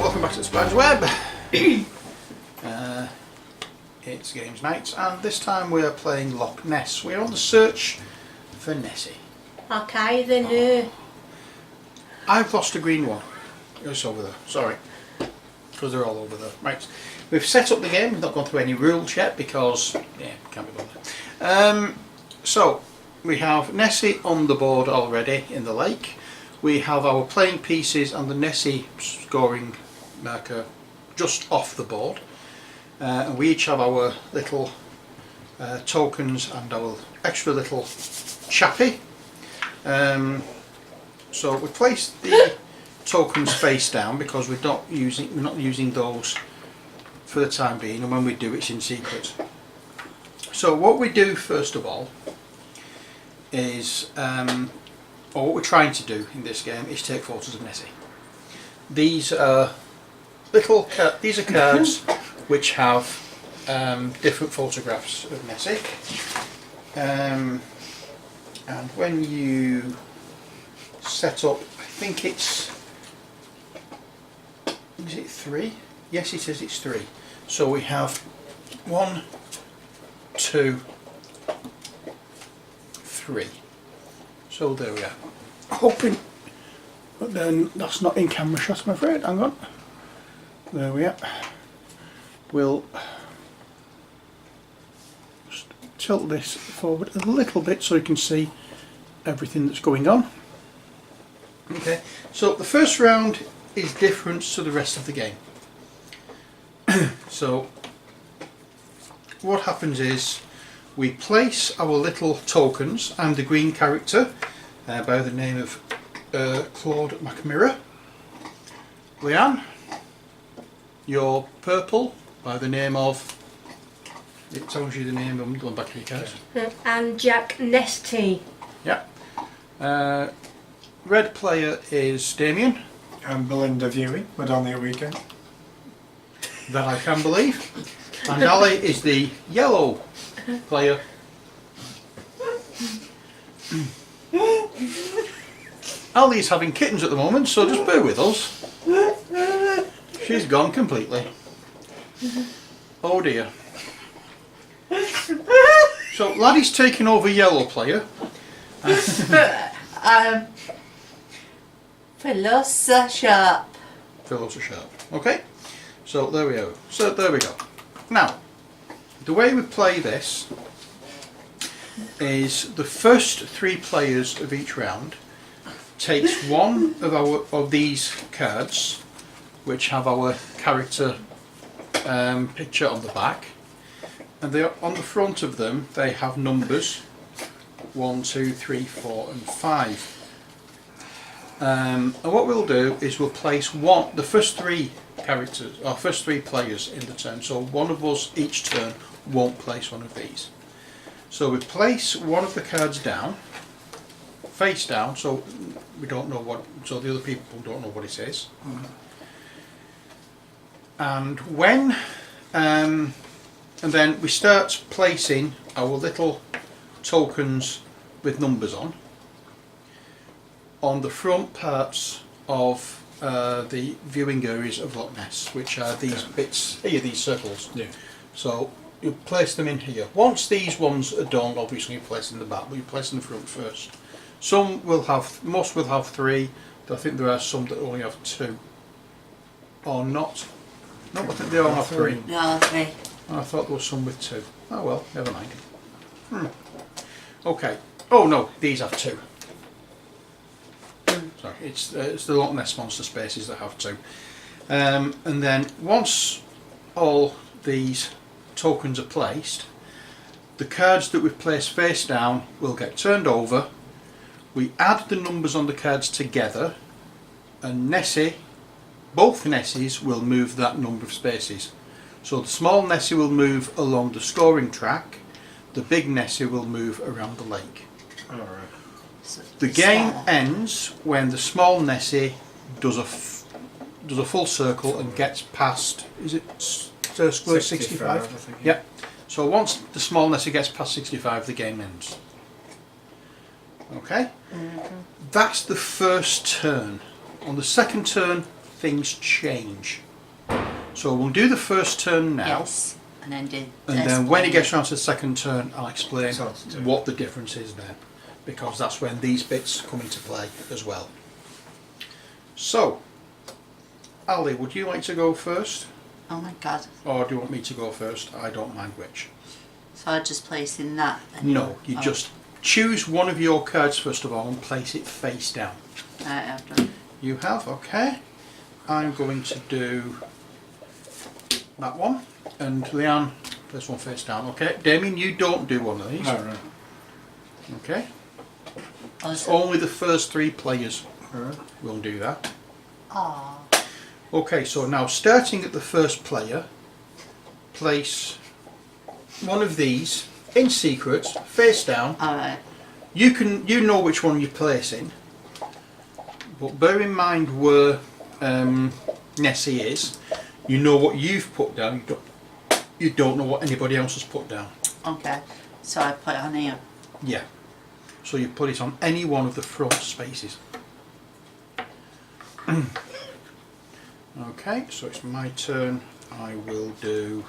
welcome back to the Spider's Web. It's Games Night, and this time we are playing Loch Ness. We're on the search for Nessie. Okay, then. I've lost a green one. It's over there, sorry. Because they're all over there. Right, we've set up the game, we've not gone through any rules yet because, yeah, can't be bothered. So, we have Nessie on the board already in the lake. We have our playing pieces and the Nessie scoring marker just off the board. And we each have our little tokens and our extra little chappy. So we place the tokens face down because we're not using those for the time being, and when we do, it's in secret. So what we do first of all is, or what we're trying to do in this game, is take photos of Nessie. These are cards which have different photographs of Nessie, and when you set up, I think is it 3? Yes, it says it's 3. So we have 1, 2, 3. So there we are. Hoping, but then that's not in camera shot, I'm afraid. Hang on. There we are. We'll just tilt this forward a little bit so you can see everything that's going on. Okay, so the first round is different to the rest of the game. So what happens is we place our little tokens. I'm the green character by the name of Claude McMirror. Leanne, you're purple by the name of, it tells you the name on the back of your cards. And Jack Nesty. Yeah. Red player is Damien. I'm Belinda viewing, but only a weekend. That I can believe. And Ali is the yellow player. Ali's having kittens at the moment, so just bear with us. She's gone completely. Oh dear. So Laddie's taking over yellow player. Phyllis Sharp. Phyllis Sharp. Okay. So there we go. So there we go. Now, the way we play this is the first 3 players of each round takes one of these cards, which have our character picture on the back, and they are on the front of them. They have numbers 1, 2, 3, 4, and 5. And what we'll do is we'll place the first 3 characters, or first 3 players in the turn. So one of us each turn won't place one of these. So we place one of the cards down, face down, so we don't know what, so the other people don't know what it is. And when, and then we start placing our little tokens with numbers on the front parts of the viewing areas of Loch Ness, which are these bits here, these circles. Yeah. So you place them in here. Once these ones are done, obviously you place them in the back, but you place them in the front first. Some will have, most will have 3. I think there are some that only have 2. Or not. No, I think they all have 3. No, 3. I thought there was some with 2. Oh well, never mind. Okay. Oh no, these have 2. Sorry, it's the Loch Ness monster spaces that have 2. And then once all these tokens are placed, the cards that we've placed face down will get turned over. We add the numbers on the cards together, and Nessie, both Nessies will move that number of spaces. So the small Nessie will move along the scoring track, the big Nessie will move around the lake. Alright. The game ends when the small Nessie does a full circle and gets past, is it square 65? I think. Yep. So once the small Nessie gets past 65, the game ends. Okay? That's the first turn. On the second turn, things change. So we'll do the first turn now. Yes. And then do. And then when it gets round to the second turn, I'll explain So, what the difference is then, because that's when these bits come into play as well. So, Ali, would you like to go first, Oh my god. or do you want me to go first? I don't mind which. So I just place in that. Then? No, you Oh. just choose one of your cards first of all and place it face down. Right, I've done. You have, okay. I'm going to do that one, and Leanne, this one face down, okay. Damien, you don't do one of these, Oh, right. okay. Oh, It's so, only the first 3 players Right. will do that. oh. Okay, so now starting at the first player, place one of these in secret, face down. Alright. You know which one you're placing, but bear in mind where Nessie is. You know what you've put down. You don't know what anybody else has put down. Okay. So I put it on here. Yeah. So you put it on any one of the front spaces. Okay, so it's my turn. I will do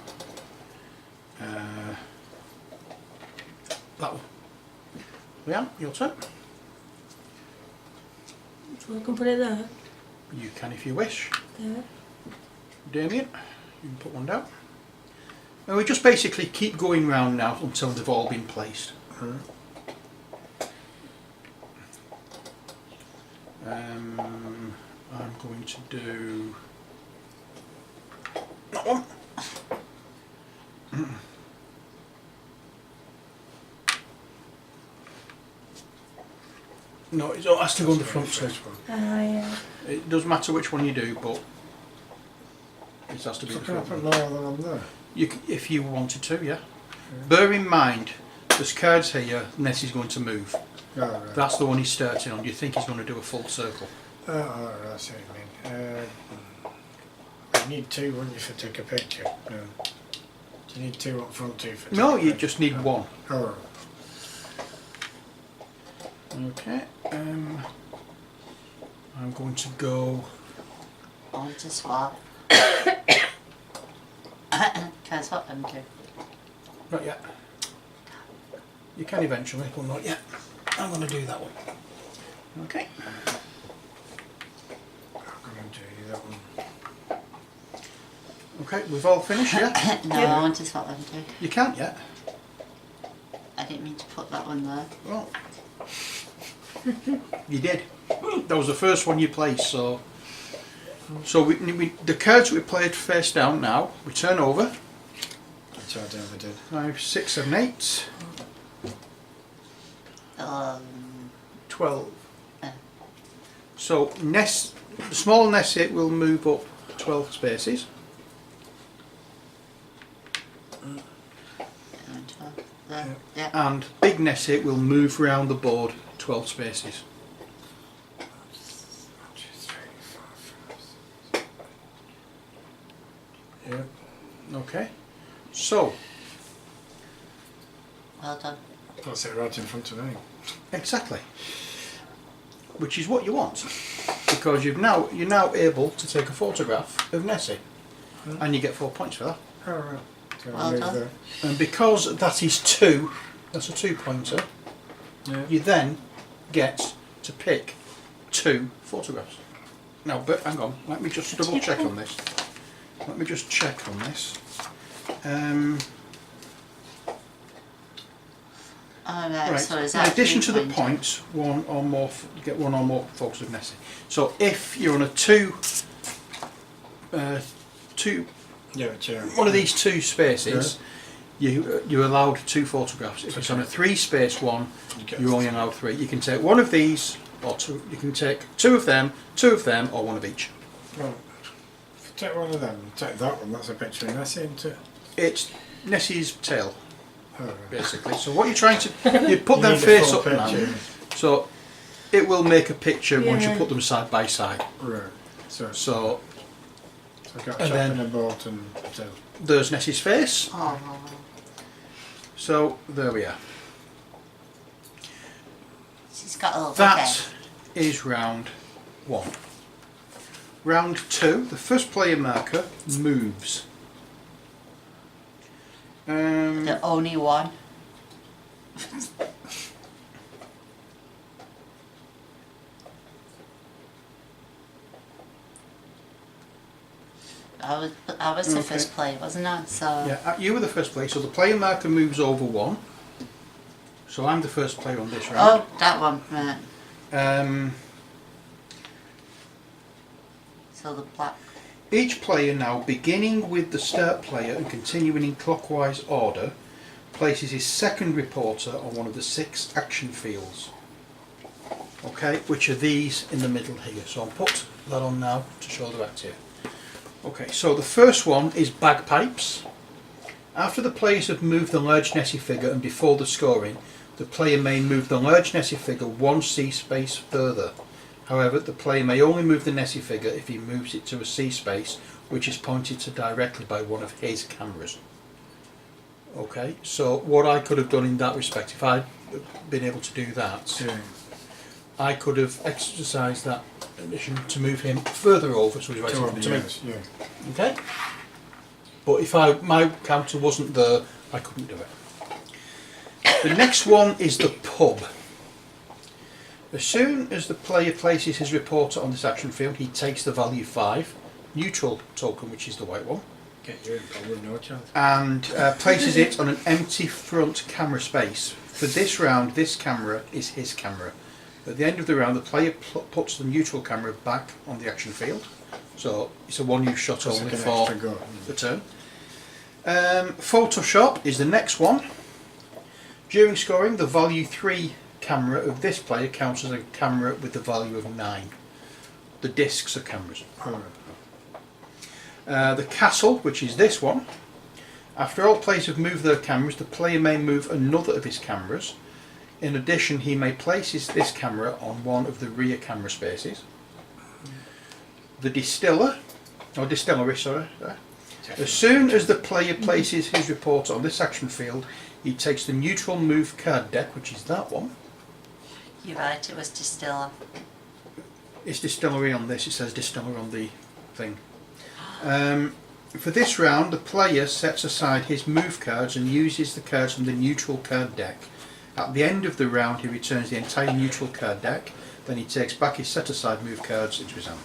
that one. Leanne, your turn. So I can put it there. You can if you wish. There. Damien, you can put one down. And we just basically keep going round now until they've all been placed. I'm going to do that one. No, it has to go on the front side. Yeah. It doesn't matter which one you do, but it has to be So the can I front put one. no other on there? If you wanted to, yeah. Bear in mind, there's cards here, Nessie's going to move. Oh, right. That's the one he's starting on. Do you think he's going to do a full circle? Oh, right, I see what you mean. You need 2, wouldn't you, to take a picture? No. Do you need 2 up front, 2 for No, taking a you picture? just need one. Oh, right. Okay. I'm going to go. On to swap. Can I swap them too? Not yet. You can eventually, but not yet. I'm going to do that one. Okay. I'm going to do that one. Okay, we've all finished, yeah? No, Yeah. I want to swap them too. You can't yet. I didn't mean to put that one there. Well, you did. That was the first one you placed, so. So the cards we played face down now, we turn over. Which I never did. 5, 6, 7, 8, 12. So Ness, the small Nessie will move up 12 spaces. There. Yeah. And big Nessie will move round the board 12 spaces. 1, 2, 3, 4, 5, 6. Yeah. Okay. So Well done. That's it right in front of me. exactly, which is what you want, because you're now able to take a photograph of Nessie, and you get 4 points for that. Oh, right. So Well move done. there. And because that is 2, that's a 2-pointer. Yeah. You then get to pick 2 photographs. Now, but hang on, let me just double check on this. Let me just check on this. Alright, Right. so is In that addition to the 3 points, one or more, you get 1 or more photos of Nessie. So if you're on a 2, Yeah, chair. one of these 2 spaces, you're allowed 2 photographs. If it's on a 3-space one, you're only allowed 3. You can take one of these, or 2. You can take 2 of them, or 1 of each. Well, if you take one of them, take that one, that's a picture of Nessie, isn't it? It's Nessie's tail, Oh, right. basically. So what you're trying to, you put You them need a face full up now, picture. so it will make a picture once you Yeah. put them side by side. Right. So So I got and chop then- in a boat and tail. there's Nessie's face. Oh, So there we are. she's got a little That head. is round 1. Round 2, the first player marker moves. The only one. I was the Okay. first player, wasn't I? So Yeah, you were the first player, so the player marker moves over 1. So I'm the first player on this round. oh, that one, right. So the black. Each player now, beginning with the start player and continuing in clockwise order, places his second reporter on one of the 6 action fields. Okay, which are these in the middle here. So I'll put that on now to show the act here. Okay, so the first one is bagpipes. After the players have moved the large Nessie figure and before the scoring, the player may move the large Nessie figure 1 C space further. However, the player may only move the Nessie figure if he moves it to a C space which is pointed to directly by one of his cameras. Okay, so what I could have done in that respect, if I'd been able to do that, Yeah. I could have exercised that permission to move him further over so he's right in Toward front the of me. edge, yeah. Okay? But if my counter wasn't there, I couldn't do it. The next one is the pub. As soon as the player places his reporter on this action field, he takes the value 5, neutral token, which is the white one, Get you in probably no chance. and places it on an empty front camera space. For this round, this camera is his camera. At the end of the round, the player puts the neutral camera back on the action field. So it's a one-use shot That's only like an for extra go. the turn. Photoshop is the next one. During scoring, the value 3 camera of this player counts as a camera with the value of 9. The discs are cameras. The castle, which is this one. After all players have moved their cameras, the player may move another of his cameras. In addition, he may place this camera on one of the rear camera spaces. The distillery, sorry. As soon as the player places his reporter on this action field, he takes the neutral move card deck, which is that one. You're right, it was distiller. It's distillery on this, it says distiller on the thing. For this round, the player sets aside his move cards and uses the cards from the neutral card deck. At the end of the round, he returns the entire neutral card deck, then he takes back his set aside move cards into his hand.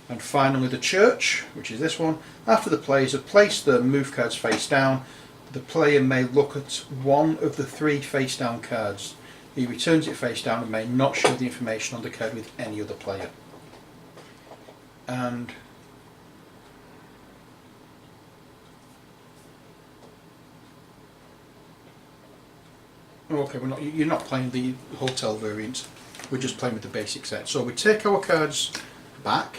And finally the church, which is this one. After the players have placed the move cards face down, the player may look at one of the 3 face down cards. He returns it face down and may not share the information on the card with any other player. And okay, you're not playing the hotel variant, we're just playing with the basic set. So we take our cards back.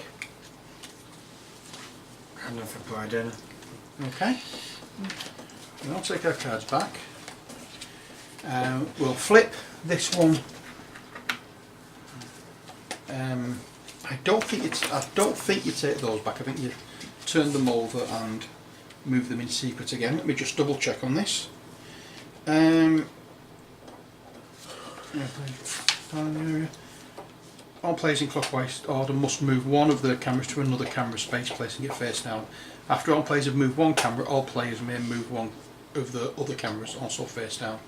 Enough applied in. Okay. And I'll take our cards back. We'll flip this one. I don't think you take those back. I think you turn them over and move them in secret again. Let me just double check on this. All players in clockwise order must move one of the cameras to another camera space, placing it face down. After all players have moved one camera, all players may move one of the other cameras also face down.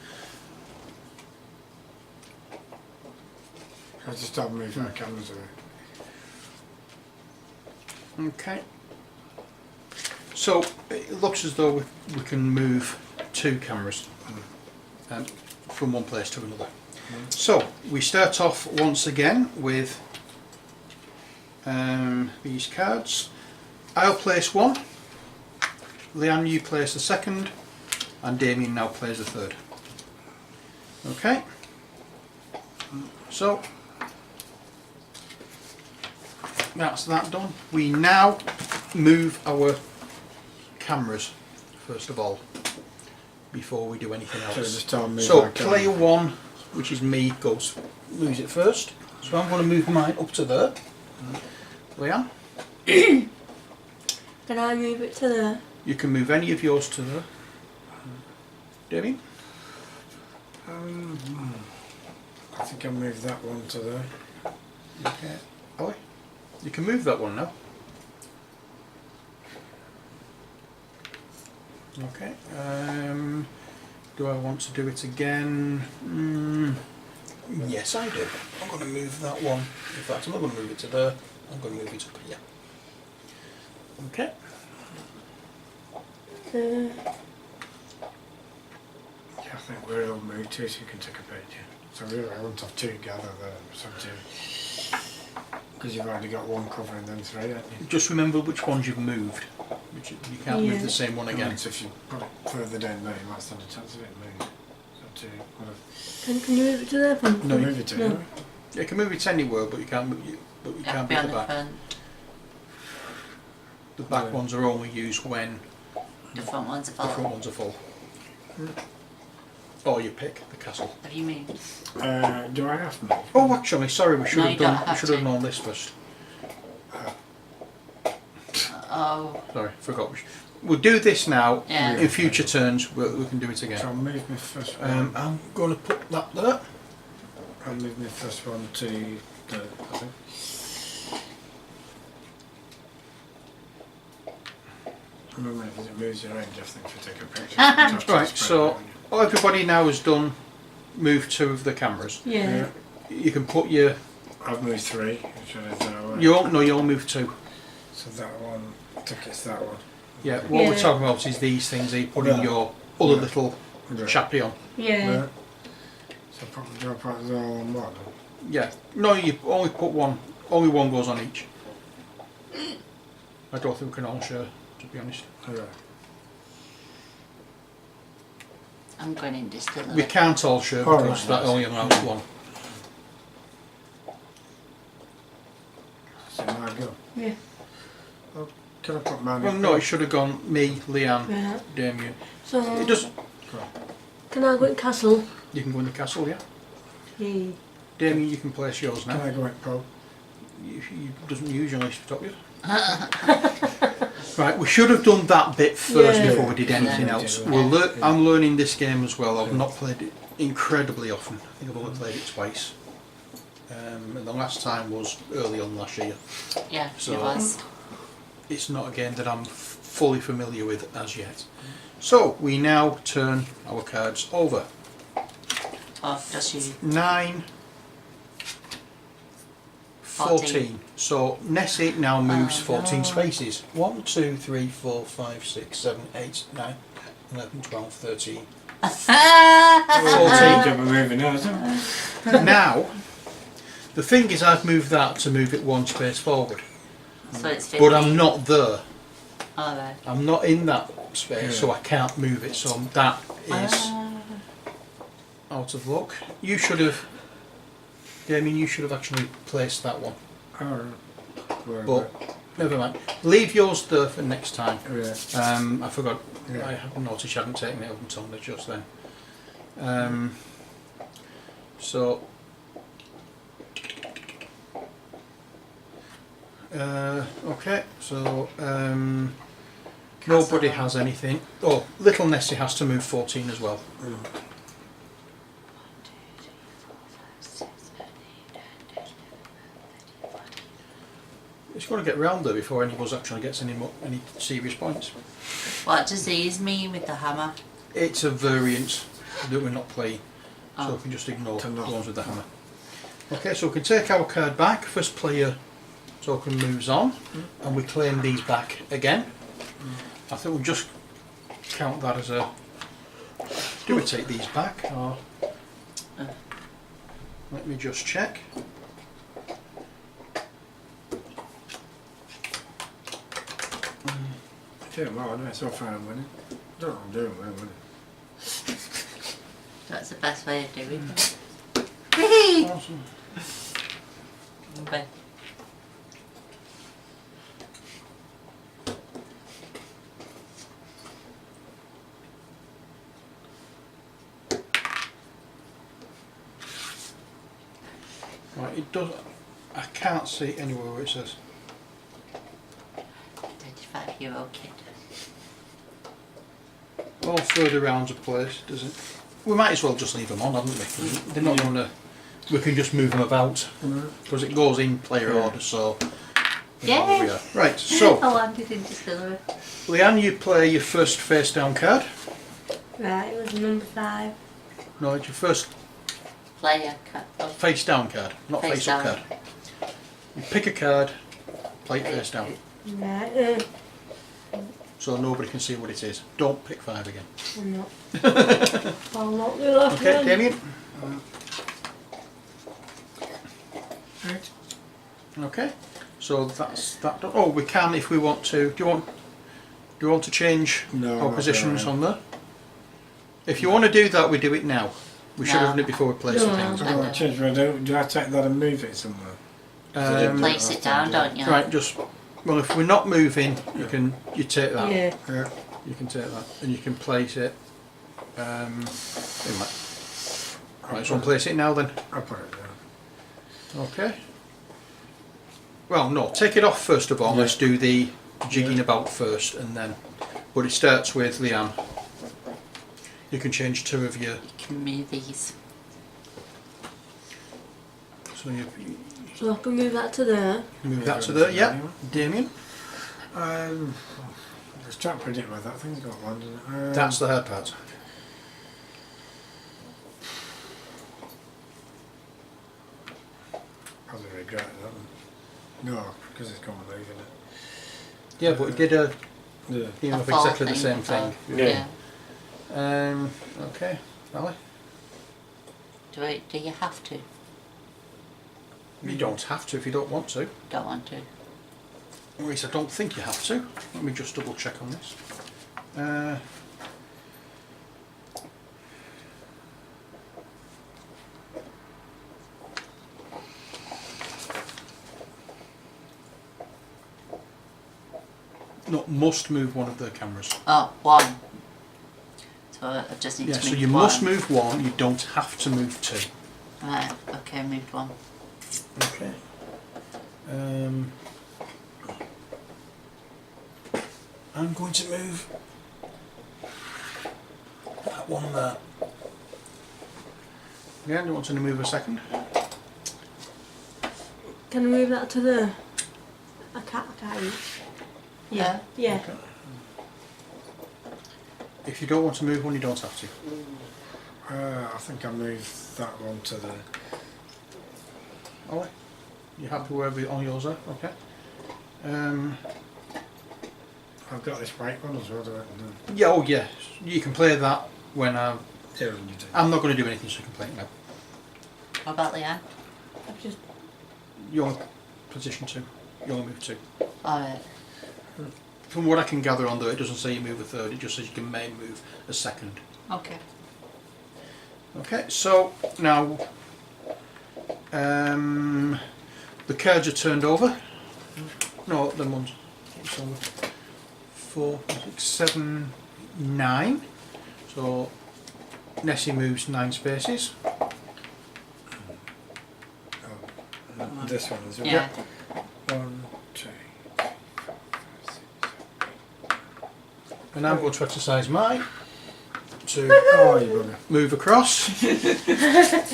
I just start moving our cameras away. Okay. So it looks as though we can move 2 cameras from one place to another. So we start off once again with these cards. I'll place 1, Leanne you place the 2nd, and Damien now plays the 3rd. Okay, so that's that done. We now move our cameras first of all before we do anything So else. just tell me So our camera. player 1, which is me, moves it first. So I'm going to move mine up to there. Leanne, Can I move it to there? you can move any of yours to there. Damien, I think I'll move that one to there. okay. Ollie, you can move that one now. Okay. Do I want to do it again? Yes, I do. I'm going to move that one. In fact, I'm not going to move it to there. I'm going to move it up here. Okay. Yeah, I think we're all moved too, so you can take a picture. So really, I want to have two gather there, so two. Because you've already got one covering them three, haven't you? Just remember which ones you've moved. Which you can't move Yeah. the same one again. So if you put it further down there, you might stand a chance of it moving. So two, whatever. Can you move it to there? Then? No, Move it to no. anyway. You can move it anywhere, but you can't move. But you can't be move on the the back. front. The back Yeah. ones are only used when The front ones are the front full. ones are full. Or you pick the castle. Have you moved? Do I have to move? Oh, actually, sorry, we should No, have you don't done. We have should have to. known this first. Oh, Sorry, forgot. We'll do this now. Yeah. In future turns, we can do it So again. I'll move my first one. I'm going to put that there. I'll move my first one to the, I think. Remember, if it moves around, I think, if you take a picture. Right, so everybody now has done. Move two of the cameras. Yeah. You can put your. I've moved three, which I did that one. You all no, you'll move two. So that one, I think it's that one. Yeah. What we're Yeah. talking about is these things. That you put in Yeah. your other Yeah. little Yeah. chappy on. Yeah. Right. So probably do I put it all on one? Yeah. No, you only put one. Only one goes on each. I don't think we can all share, to be honest. Right. I'm going in distantly. We can't all share All because right. that only allows one. So now I go. Yeah. Can I put mine Well, in? no, it should have gone me, Leanne, Yeah. Damien. So It does. can I go in castle? You can go in the castle, yeah. Yeah. Damien, you can place yours Can now. I go in Paul? You doesn't usually stop you. Right, we should have done that bit first Yeah. before we did anything Yeah. else. Yeah. I'm learning this game as well. I've not played it incredibly often. I think I've only played it twice. And the last time was early on last year. Yeah, So- it was. It's not a game that I'm fully familiar with as yet. So we now turn our cards over. Oh, just you. 9, 14. So Nessie now moves Oh, 14 no. spaces. 1, 2, 3, 4, 5, 6, 7, 8, 9, 11, 12, 13. 14. Job of moving now, isn't it? Now, the thing is I've moved that to move it one space forward. So it's 50. But I'm not there. Oh, right. I'm not in that space, Yeah. so I can't move it. So that is Ah. out of luck. You should have, Damien, you should have actually placed that one. Alright. But never mind. Leave yours there for next time. Yeah. I forgot. Yeah. I hadn't noticed you hadn't taken it up until just then. So. Okay. So nobody has anything. Oh, little Nessie has to move 14 as well. It's going to get round there before any of us actually gets any serious points. What does these mean with the hammer? It's a variant that we're not playing, so Oh. we can just ignore the Turn off. ones with the hammer. Okay, so we can take our card back. First player token moves on, and we claim these back again. I think we'll just count that as a. Do we take these back, or let me just check. Yeah, well, no, it's all fine, I'm winning. Don't know what I'm doing, I'm winning. That's the best way of doing it. Awesome. Okay. Right, it does. I can't see anywhere where it says. 25-year-old kid. All further rounds are placed, does it? We might as well just leave them on, haven't we? They're not going to. We can just move them about because it goes in player Yeah. order. So Yay! we are. Right, so I landed in distillery. Leanne, you play your first face down card. Right, it was number 5. No, it's your first Player. face down card, not face up down. card. You pick a card, play it face down, Right, so nobody can see what it is. Don't pick 5 again. I'm not. I'll not do that. Okay, then. Damien? Right. Okay, so that's that done. Oh, we can if we want to. Do you want to change No, our not positions really. on there? If you want to do that, we do it now. We should No. have done it before we place the No. things. I don't want to change my do I take that and move it somewhere? Place it down, don't you? Right, just well, if we're not moving, you take that. Yeah. Yeah. You can take that, and you can place it. In that. Right, so place it now then. I'll put it down. Okay. Well, no, take it off first of all. Yeah. Let's do the jigging about first, and then. But it starts with Leanne. You can change 2 of your. You can move these. So you So I can move that to there. move that to there. Yeah, Damien. Let's try and predict where that thing's got land in it. That's the hard part. I was regret that one. No, because it's gone leaving it. Yeah, but it did a Yeah. you know A fall exactly the same thing. Yeah. Okay, Valley. Do you have to? You don't have to if you don't want to. Don't want to. At least I don't think you have to. Let me just double check on this. No, must move one of the cameras. Oh, 1. So I just need Yeah, to so move you 1. must move 1, you don't have to move 2. Right, okay, moved 1. Okay. I'm going to move that one there. Yeah, do you want to move a second? Can I move that to there? I can't reach. Yeah. Yeah. Okay. If you don't want to move one, you don't have to. I think I moved that one to the. Alright. You happy with on yours there? Okay. I've got this white one as well, do I? No. Yeah, oh yeah. You can play that when Yeah, when you do. I'm not going to do anything, so you can play it now. What about Leanne? I've just. You're position 2. You only move 2. Alright. From what I can gather on there, it doesn't say you move a third, it just says you may move a second. Okay. Okay, so now the cards are turned over. No, them ones. So 4, 6, 7, 9. So Nessie moves 9 spaces. This one as well. Yeah. 1, 2, 3, 4, 5, 6, 7, 8. And I'm going to exercise mine to Oh, you bugger. move across.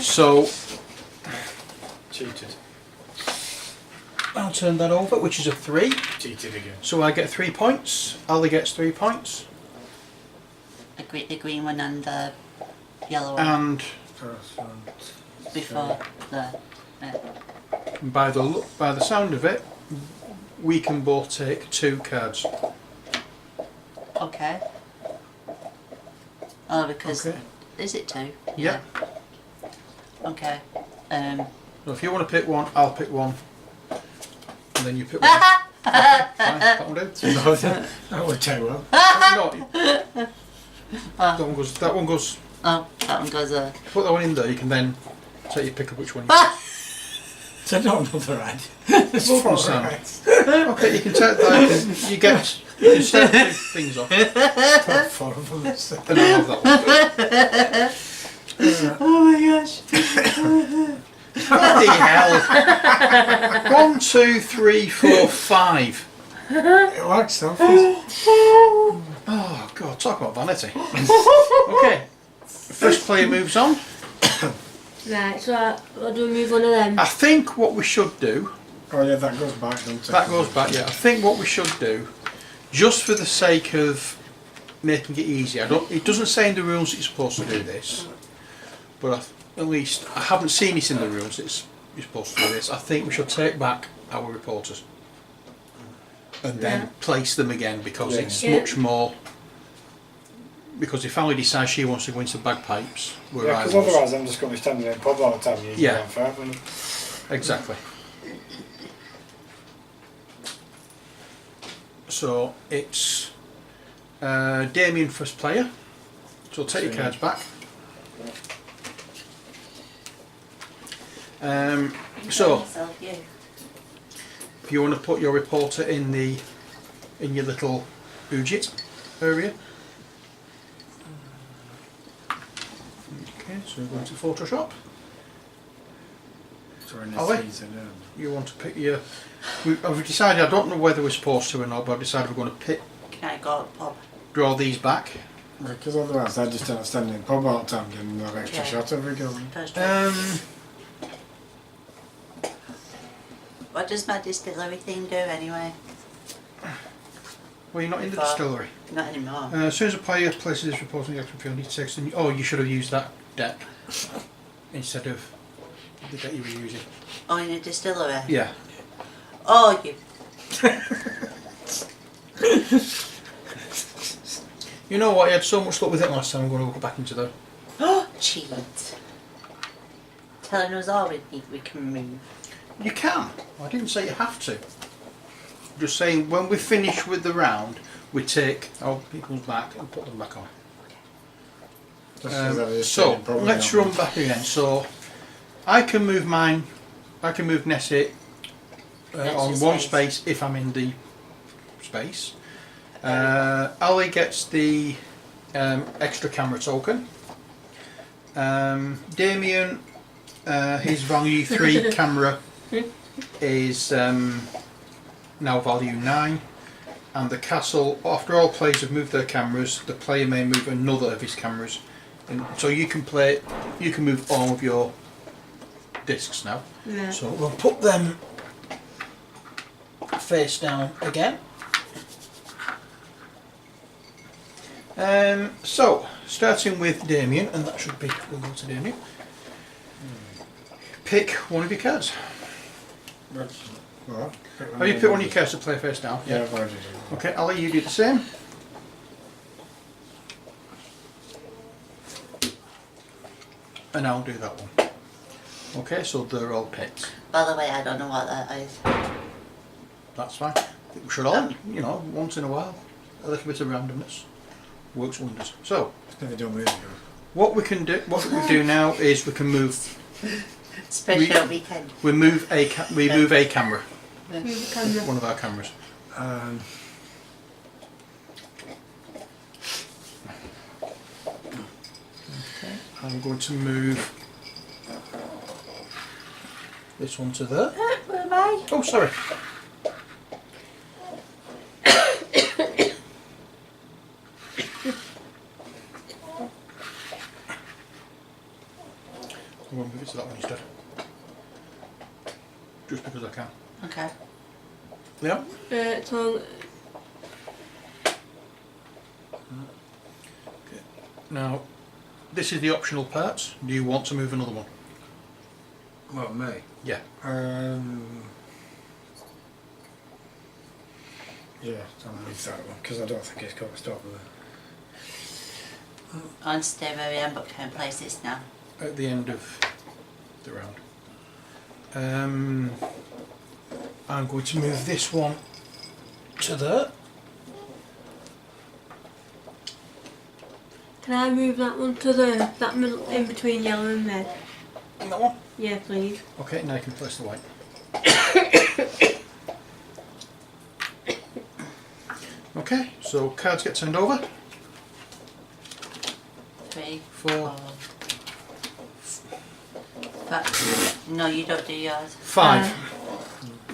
So Cheated. I'll turn that over, which is a 3. Cheated again. So I get 3 points. Ali gets 3 points. The green one and the yellow one And First one. before the. by the sound of it, we can both take 2 cards. Okay. Oh, because Okay. is it 2? Yeah. Okay. So if you want to pick one, I'll pick one. And then you pick one. Okay, fine, that one do. That would take well. No, that one goes, Oh, that one goes there. put that one in there, you can then take your pick of which one you want. So not another ad. Both on sound. Okay, you can take that, you can start 2 things off, and Put 4 of them instead. I'll have that one. Oh my gosh. Bloody hell! 1, 2, 3, 4, 5. It likes selfies. Oh god, talk about vanity. Okay, first player moves on. Right, so I'll do move one of them. I think what we should do Oh yeah, that goes back, doesn't it? That goes back, yeah. I think what we should do, just for the sake of making it easy, it doesn't say in the rules that you're supposed to do this, but at least I haven't seen it in the rules that you're supposed to do this. I think we should take back our reporters and then place them again, because it's much more. Because if Ali decides she wants to go into bagpipes, where Yeah, I because was, otherwise I'm just going to be standing in the pub all the time using Yeah. one forever. exactly. So it's Damien first player. So take your cards back. So Yourself, you. if you want to put your reporter in your little budget area. Okay, so we're going to Photoshop. So in Ali? this season, You want to pick your. I've decided, I don't know whether we're supposed to or not, but I've decided we're going to Can I go pub? draw these back. because otherwise I just end up standing in the pub all the time getting that extra Yeah. shot every go. First what does my distillery thing do anyway? Well, you're not in the But- distillery. Not anymore. As soon as a player places his report on the action field, he takes the. Oh, you should have used that deck instead of the deck you were using. Oh, in a distillery? Yeah. Oh, you. You know what? I had so much luck with it last time. I'm going to go back into the. Oh, cheat. Telling us all we can move. You can. I didn't say you have to. I'm just saying when we finish with the round, we take our people's back and put them back on. Just 'cause I was just So saying, probably let's not. run back again. So I can move mine. I can move Nessie on Extra one space. space if I'm in the space. Ali gets the extra camera token. Damien, his value 3 camera is now value 9. And the castle, after all players have moved their cameras, the player may move another of his cameras. And so you can move all of your discs now. Yeah. So we'll put them face down again. So starting with Damien, and that should be, we'll go to Damien. Pick one of your cards. What? Have you picked one of your cards to play face down? Yeah, I've already done that. Okay, Ali, you do the same. And I'll do that one. Okay, so they're all picked. By the way, I don't know what that is. That's fine. We should all, once in a while, a little bit of randomness works wonders. So, It's never done with it. what we do now is we can move. Special weekend. We move a camera, Move the camera. one of our cameras. Okay, I'm going to move this one to there. Where am I? Oh, sorry. I'm going to move it to that one instead. Just because I can. Okay. Yeah. It's on. Now, this is the optional parts. Do you want to move another one? What, me? Yeah. Yeah, I'll leave that one because I don't think it's got to stop with it. On stay where I am, but can't place this now. At the end of the round. I'm going to move this one to there. Can I move that one to that middle in between yellow and red? And that one. Yeah, please. Okay, now you can place the white. Okay, so cards get turned over. 3, 4, 5. No, you don't do yours. 5.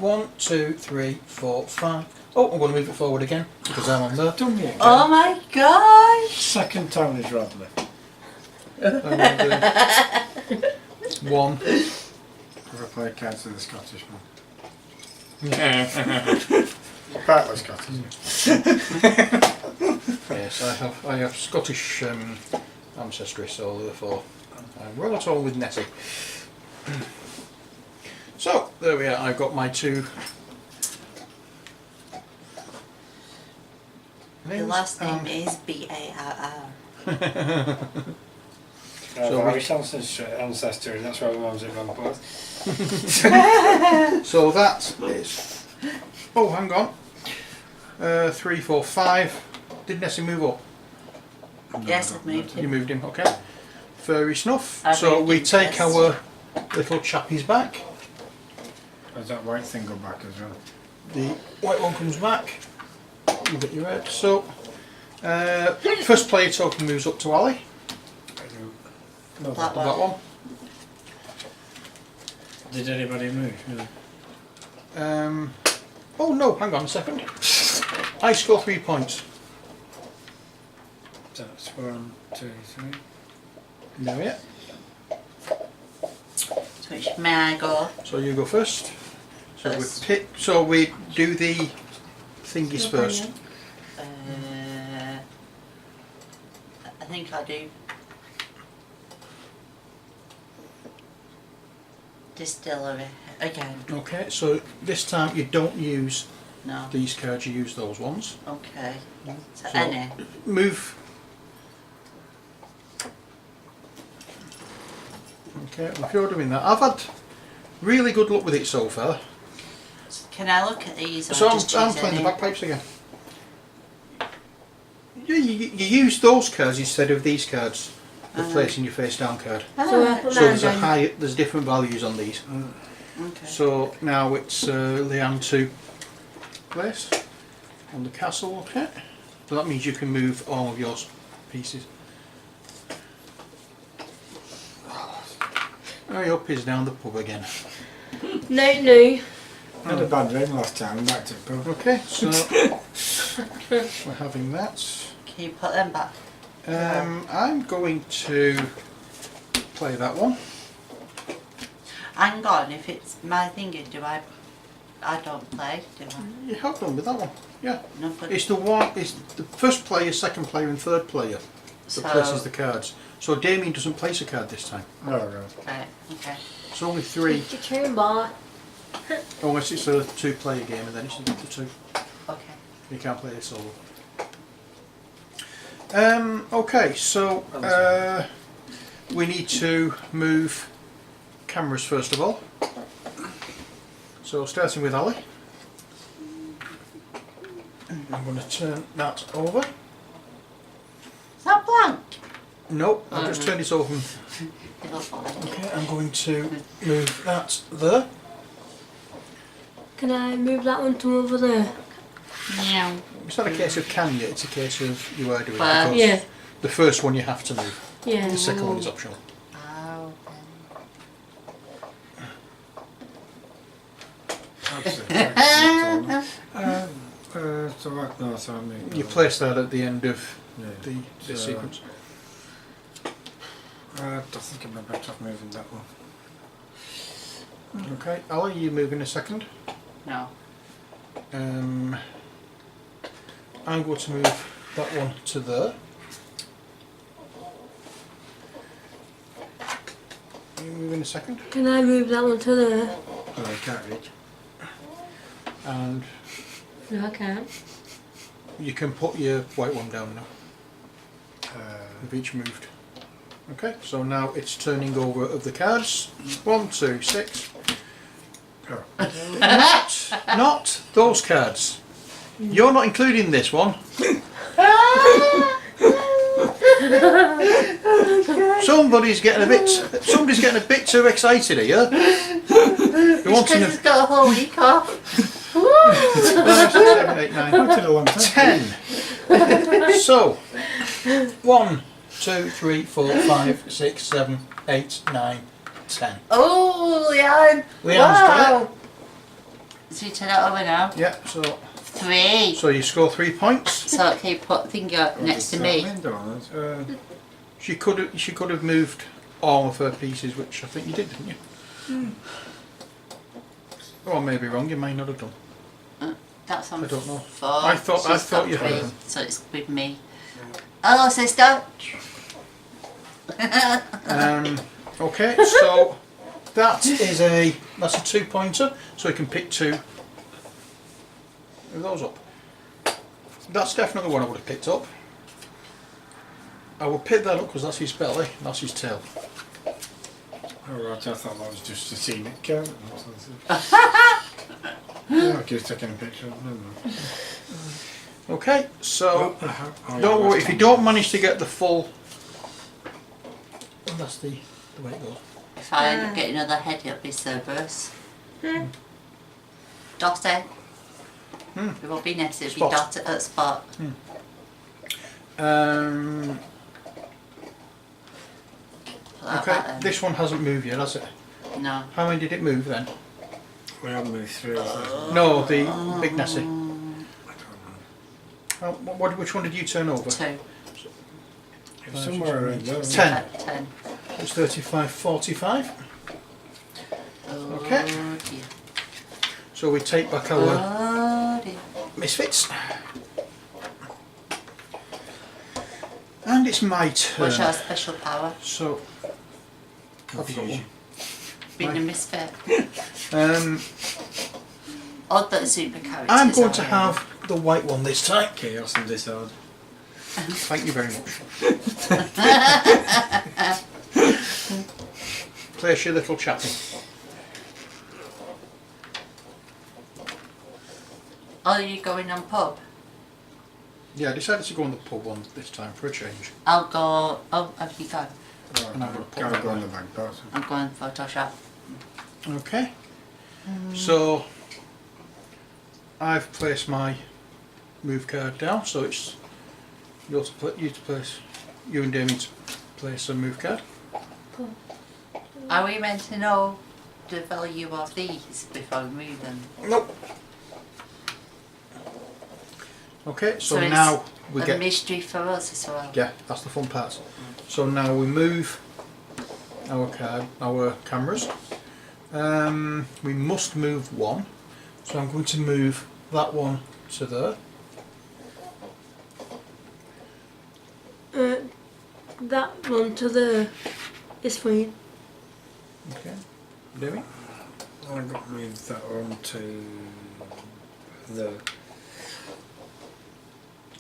1, 2, 3, 4, 5. Oh, I'm going to move it forward again because I'm on there. Done me again. Oh my gosh! Second time is Rodley. I'm going to do 1. I've played cards with the Scottish one. Partly Scottish. Yes, I have Scottish ancestry, so therefore I'm well at all with Nessie. So there we are. I've got my two. The last name is B-A-R-R. So Irish ancestry, that's why my mum's at vampires. So that is. Oh, hang on. 3, 4, 5. Did Nessie move up? Yes, I've moved You him. moved him, okay. Furry snuff. I've So moved we him take first. our little chappies back. Does that white thing go back as well? The white one comes back. You get your red. So first player token moves up to Ali. No, That That one. Did anybody move? No. Oh no, hang on a second. I score 3 points. That's 1, 2, 3. There we are. So which may I go? So you go first. So First. we do the thingies first. I think I do. Distillery again. Okay, so this time you don't use No. these cards, you use those ones. Okay. So So- any. Move. Okay, well, if you're doing that, I've had really good luck with it so far. Can I look at these or So just choose I'm playing any? the bagpipes again. You use those cards instead of these cards. The placing your face down card. So I put So mine there's down. there's different values on these. Okay. So now it's Leanne to place on the castle. Okay. So that means you can move all of your pieces. Hurry up, he's down the pub again. No, no. I had a bad rain last time, I'm back to the pub. Okay, so we're having that. Can you put them back? I'm going to play that one. Hang on, if it's my thingy, do I don't play, do I? You have done with that one. Yeah. No, but It's the first player, second player and third player that So- places the cards. So Damien doesn't place a card this time. Oh, right. right, okay. It's only 3, Take your turn, boy. unless it's a 2-player game and then it's up to 2. Okay. You can't play it solo. Okay, so we need to move cameras first of all. So starting with Ali. I'm going to turn that over. Is that blank? No, I've just turned it over. It looks blank. Okay, I'm going to move that there. Can I move that one to over there? Meow. It's not a case of can you, it's a case of you are doing it. Well, Because yeah. the first one you have to move. Yeah. The second one is optional. Oh, That's it. That's it. So what? No, so I mean. You place that at the end of Yeah. the So- sequence. I think I'm better off moving that one. Okay, Ali, you move in a second. no. I'm going to move that one to there. You move in a second. Can I move that one to there? Oh, I can't reach. And No, I can't. you can put your white one down now. Uh, We've each moved. Okay, so now it's turning over of the cards. 1, 2, 6. oh. Not those cards. You're not including this one. Somebody's getting a bit too excited here. They're wanting Because a it's got a whole week off. 5, 6, 7, 8, 9, Wanted a long time. 10. So 1, 2, 3, 4, 5, 6, 7, 8, 9, 10. Oh, Leanne. Leanne's got wow. So you turn it over now. Yeah, so 3. you score 3 points. So can you put finger next to me? Window on it. She could have moved all of her pieces, which I think you did, didn't you? Oh, I may be wrong. You may not have done. That's on I don't know. 4. I thought She's got you had 3, them. so it's with me. Hello, sister. Okay, so that's a 2-pointer. So we can pick 2 of those up. That's definitely one I would have picked up. I will pick that up because that's his belly, and that's his tail. Oh right, I thought that was just a scenic card. Yeah, I was taking a picture of them. Okay, so Oh, don't worry if you don't manage to get the full. And that's the way it goes. If I end up getting another head, it'll be Cerberus. Dotty. It won't be Ness, it'll be Spot. Dotty at Spot. Put that back Okay, then. this one hasn't moved yet, has it? No. How many did it move then? We have moved 3 of them. No, the big Nessie. I don't know. Which one did you turn over? 2. It was somewhere around there. 10. 10. It's 35, 45. Oh Okay. dear. So we take back our Oh dear. misfits. And it's my turn. What's your special power? So, I've got Confusion. Being a Right. misfit. one. Odd that super characters I'm going to are- have the white one this time. Chaos and disorder. Thank you very much. Place your little chappy. Are you going on pub? Yeah, I decided to go on the pub one this time for a change. I'll go. Oh, have you gone? Right, And I'm gonna put I'll that go on there. the bagpipes. I'm going Photoshop. Okay. So I've placed my move card down, so it's you and Damien to place a move card. Are we meant to know the value of these before we move them? Nope. Okay, so it's now we a get mystery for us as well. yeah, that's the fun part. So now we move our cameras. We must move one, so I'm going to move that one to there. That one to the is fine. Okay, Damien. I've got to move that on to the.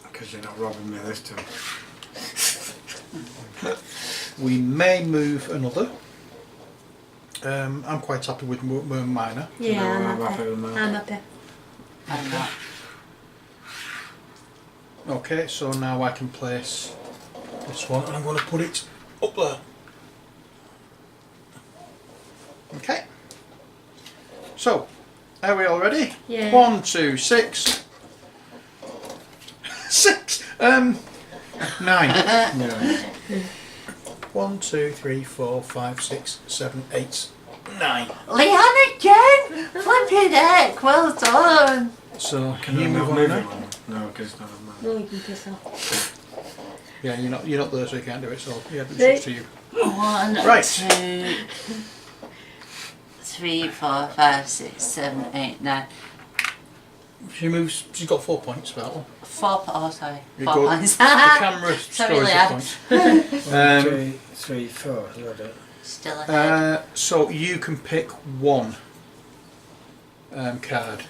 Because you're not robbing me this time. We may move another. I'm quite happy with minor. Yeah, No, I'm I'm happy happy. with mine. I'm happy. I'm not. Okay, so now I can place this one, and I'm going to put it up there. Okay. So, are we all ready? Yeah. 1, 2, 6. 6. 9. No. 1, 2, 3, 4, 5, 6, 7, 8, 9. Leanne again! Flipping heck, well done! So Can you I move not on move now? it on? No, because it's not on mine. No, you can piss off. Yeah, you're not there, so you can't do it. So yeah, it's Right. up to you. 1, Right. 2, 3, 4, 5, 6, 7, 8, 9. She moves. She's got 4 points for that one. 4 oh sorry, You 4 go- points. The camera Sorry, scores the Leanne. points. 1, 2, 3, 4. Is that it? Still ahead. So you can pick one card.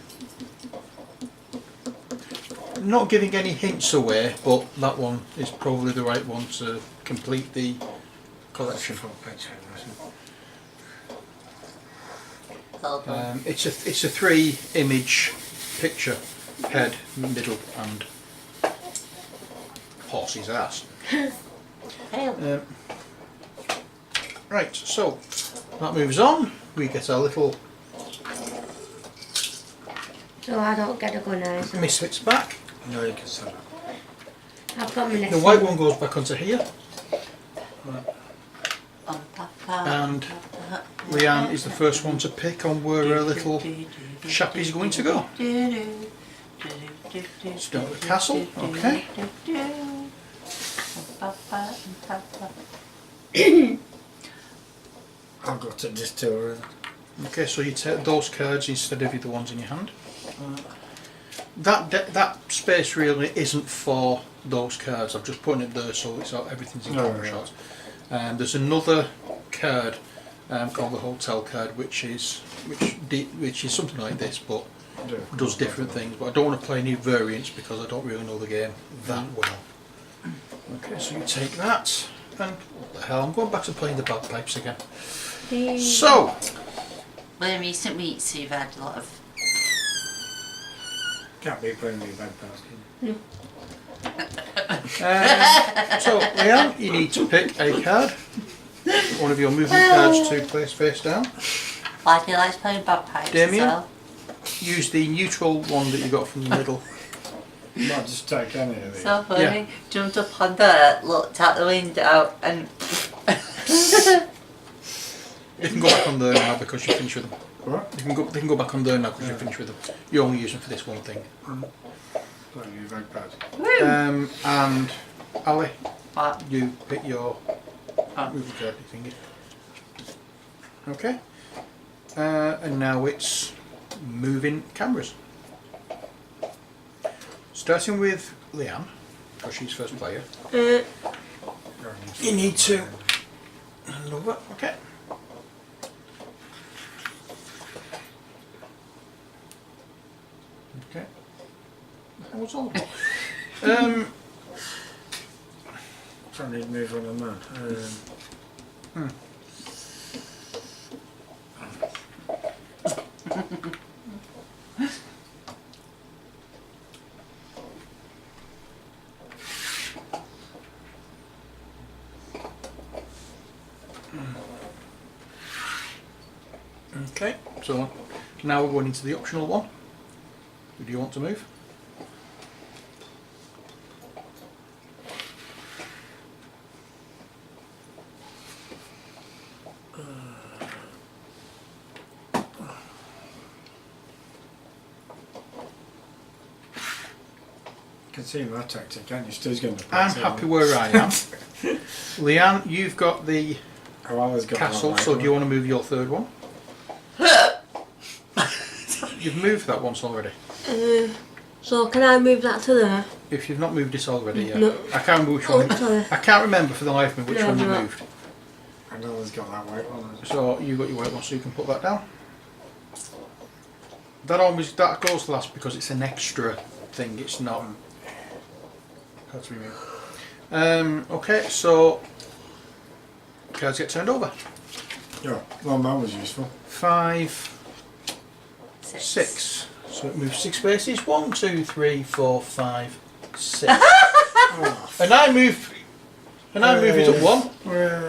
Not giving any hints away, but that one is probably the right one to complete the collection. Full picture. Well done. It's a 3-image picture: head, middle, and horse's ass. Hail. Right, so that moves on. We get our little So I don't get a gun eyes. misfits back. No, you can sell it. I've got my next The white one goes back onto here, and Leanne is the first one to pick on where her little chappie's going to go. Start with the castle, okay. I've got to distillery. Okay, so you take those cards instead of the ones in your hand. That space really isn't for those cards. I've just put it there so it's everything's in camera shots. There's another card called the hotel card, which is something like this, but does different things. But I don't want to play any variants because I don't really know the game that well. Okay, so you take that, and what the hell? I'm going back to playing the bagpipes again. So. Well, in recent weeks you've had a lot of... Can't be playing with your bagpipes, can you? So, Leanne, you need to pick a card. One of your movement cards to place face down. Why do you like playing bagpipes Damien? as well? Use the neutral one that you got from the middle. You might just take any of these. So funny. Yeah. Jumped up on there, looked out the window and... You can go back on there now because you're finished with them. What? They can go back on there now because you're finished with them. You only use them for this one thing. Playing with your bagpipes. And Ali, What? you pick your movement card thingy. Okay. And now it's moving cameras. Starting with Leanne, because she's first player. You need to hand over. Okay. Okay. What's all about? So I need to move on a man. Okay, so now we're going into the optional one. Who do you want to move? You can see my tactic, can't you? Stu's going to play. I'm happy where I am. Leanne, you've got the I've always got castle, one so like do you want to move your third one? You've moved that once already. So can I move that to there? If you've not moved it already, yeah. No. I can't remember which Oh, one. sorry. I can't remember for the life of me which No, one you no. moved. I've always got that white one. So you got your white one, so you can put that down. That goes last because it's an extra thing. It's not. Cards removed. Okay, so cards get turned over. Yeah, well, mine was useful. 5, 6. So it moves 6 spaces. 1, 2, 3, 4, 5, 6. And I move it up 1.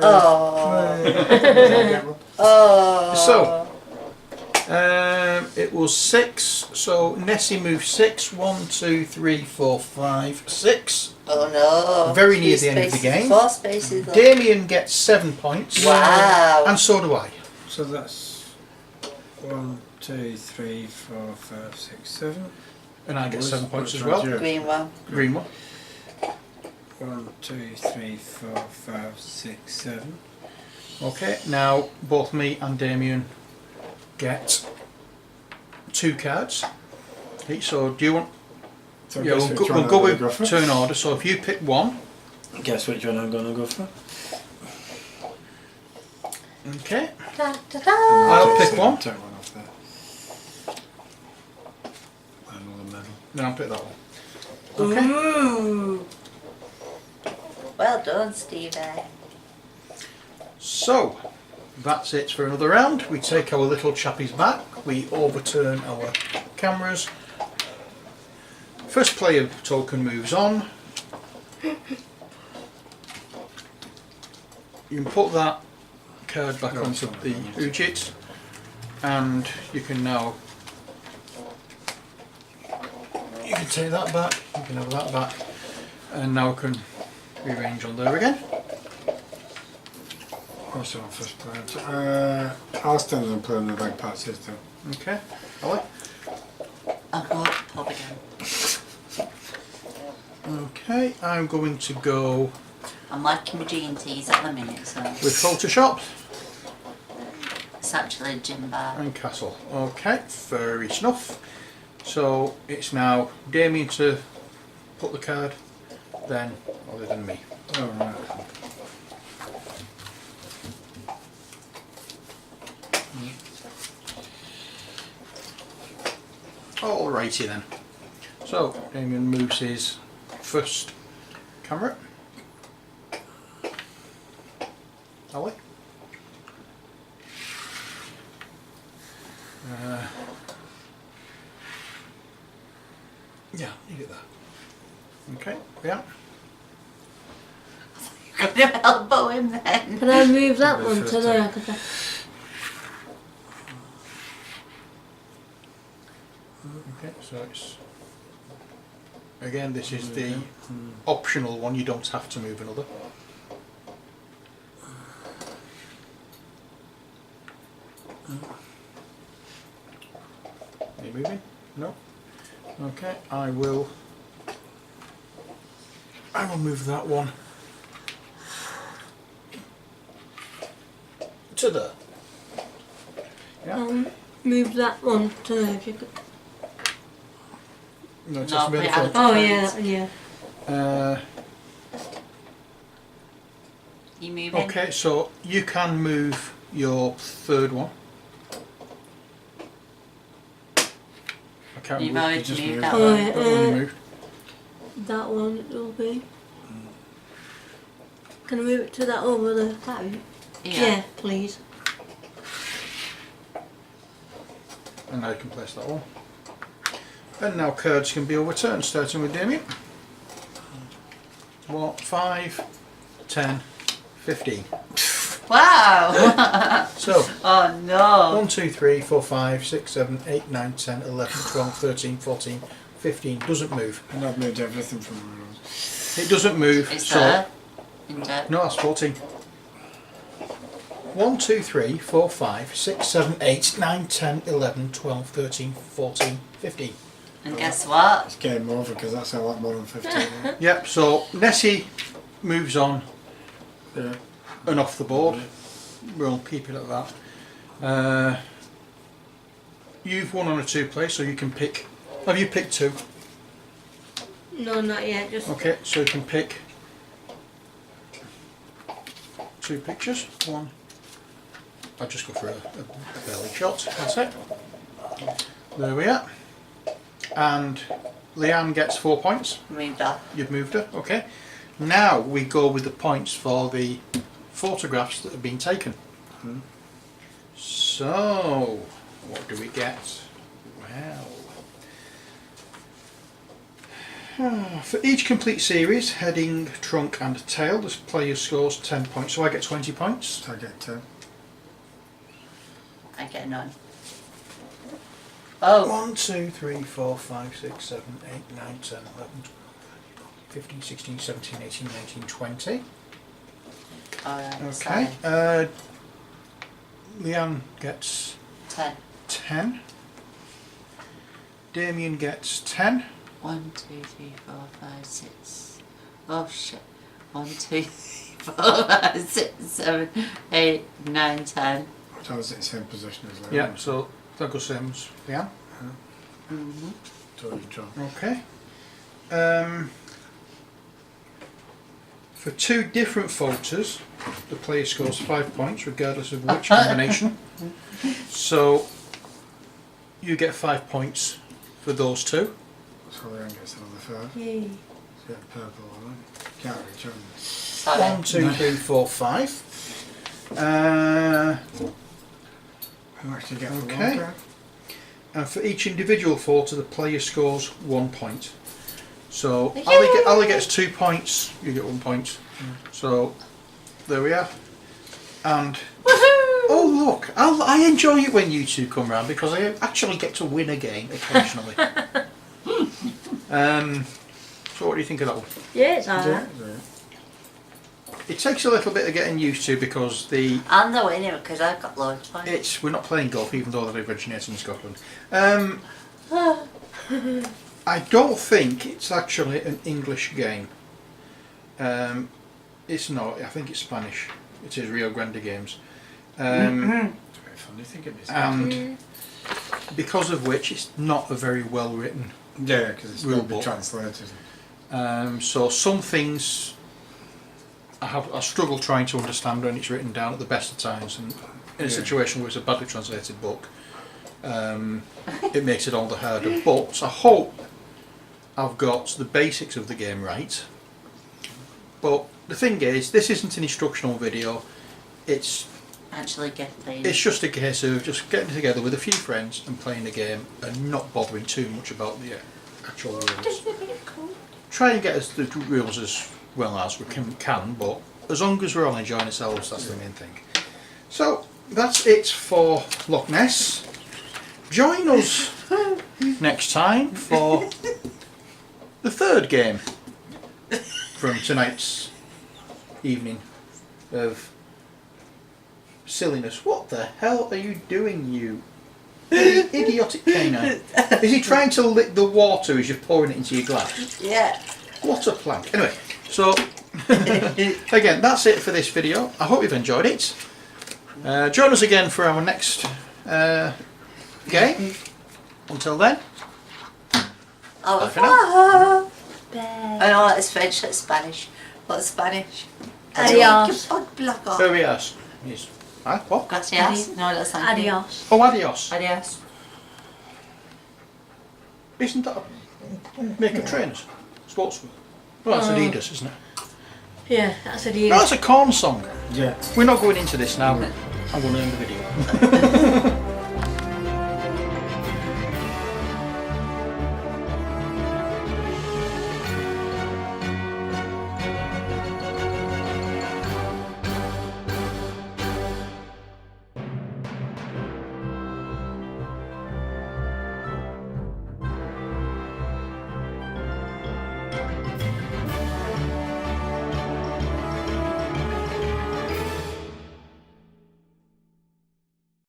Oh. Oh. So it was 6. So Nessie moved 6. 1, 2, 3, 4, 5, 6. Oh no. Very near 3 the end of the spaces, game. 4 spaces left. Damien gets 7 points. Wow. And so do I. So that's 1, 2, 3, 4, 5, 6, 7. And I get 7 points Which as well. one's yours? Green one. Green one. 1, 2, 3, 4, 5, 6, 7. Okay, now both me and Damien get 2 cards each. So do you want? So Yeah, guess we'll which go, one we'll go I'm gonna with for? turn order. So if you pick one, Guess which one I'm going to go for? okay, Da, da, da. I'll pick one. Take one off there. Another medal. then I'll pick that one. Okay. Ooh. Well done, Stevie. So that's it for another round. We take our little chappies back. We overturn our cameras. First player token moves on. You can put that card back onto the Ujit, and you can now take that back. You can have that back, and now I can rearrange on there again. Also on first player. I'll stand and play on the bagpipes this time. Okay, Ali. I'll go up the pub again. Okay, I'm going to go I'm liking my G&Ts at the minute, so. with Photoshop. So It's actually gin bar. And castle. Okay, fair enough. So it's now Damien to put the card, then other than me. Oh, right. Alrighty then. So Damien moves his first camera. Ali. Yeah, you get that. Okay, yeah. You're going to elbow him then. Can I move that The one to first there? Okay, so it's again, this is the optional one. You don't have to move another. Are you moving? No. Okay, I will move that one to there. Yeah. Move that one to there if you could. No, it No, has to be we the had- front. Oh yeah, yeah. You moving? Okay, so you can move your third one. I can't You've move. already just moved moved that Oh, one. yeah. That one you moved. That one it will be. Can I move it to that over the pattern? Yeah, please. And now you can place that one. And now cards can be overturned, starting with Damien. 1, 5, 10, 15. Wow! So, Oh no! 1, 2, 3, 4, 5, 6, 7, 8, 9, 10, 11, 12, 13, 14, 15. Doesn't move. And I've moved everything from the room. It doesn't move. It's So, there. In there. no, that's 14. 1, 2, 3, 4, 5, 6, 7, 8, 9, 10, 11, 12, 13, 14, 15. And guess what? It's game over because that's a lot more than 15. Right? Yep, so Nessie moves on Yeah. and off the board. We'll keep it at that. You've won on a 2 play, so you can pick. Have you picked 2? No, not yet. Just Okay, so you can pick 2 pictures. One. I'll just go for a belly shot. That's it. There we are. And Leanne gets 4 points. Moved off. You've moved her. Okay. Now we go with the points for the photographs that have been taken. So, what do we get? Well, for each complete series, heading, trunk and tail, the player scores 10 points, so I get 20 points. So I get 10. I get none. Oh, 1, 2, 3, 4, 5, 6, 7, 8, 9, 10, 11, 12, 15, 16, 17, 18, 19, 20. alright. Okay. Leanne gets 10. 10. Damien gets 10. 1, 2, 3, 4, 5, 6. Oh shit. 1, 2, 3, 4, 5, 6, 7, 8, 9, 10. So I was in the same position as Leanne. Yeah, so that goes same as Leanne. Mm-hmm. So you draw. Okay. For 2 different photos, the player scores 5 points, regardless of which combination. So you get 5 points for those 2. So Leanne gets another 5. yay. Get a purple one. Can't reach on this. Sorry. 1, 2, 3, 4, 5. How much do you get for Okay. one card? And for each individual photo, the player scores 1 point. So Yay! Ali gets 2 points, you get 1 point. So there we are. And Woohoo! oh look, I enjoy it when you two come round because I actually get to win a game occasionally. So what do you think of that one? Yeah, it's alright. Yeah. It takes a little bit of getting used to because I'm the winner because I've got loads of points. we're not playing golf even though that originates in Scotland. I don't think it's actually an English game. It's not. I think it's Spanish. It is Rio Grande Games. quite funny. Think of this. and because of which it's not a very well written. Yeah, because it's Rule going to be book. translated. So some things I struggle trying to understand when it's written down at the best of times, and in a situation where it's a badly translated book, it makes it all the harder. But I hope I've got the basics of the game right. But the thing is, this isn't an instructional video. It's Actually get played. It's just a case of just getting together with a few friends and playing the game and not bothering too much about the actual rules. Try and get us the rules as well as we can, but as long as we're all enjoying ourselves, that's the main thing. So that's it for Loch Ness. Join us next time for the third game from tonight's evening of silliness. What the hell are you doing, you idiotic canine? Is he trying to lick the water as you're pouring it into your glass? Yeah. What a plank. Anyway, so again, that's it for this video. I hope you've enjoyed it. Join us again for our next game. Until then, Oh, bye for now. I know that's French, that's Spanish. What's Spanish? Adios. Oh, block off. Adios. Yes. Huh? What? Gracias. No, that's thank you. Adios. Oh, adios. Adios. Isn't that a makeup trainers? Sportswear? Well, that's Adidas, isn't it? Yeah, that's a No, deal. that's a corn song. Yeah. We're not going into this now. I'm going to end the video.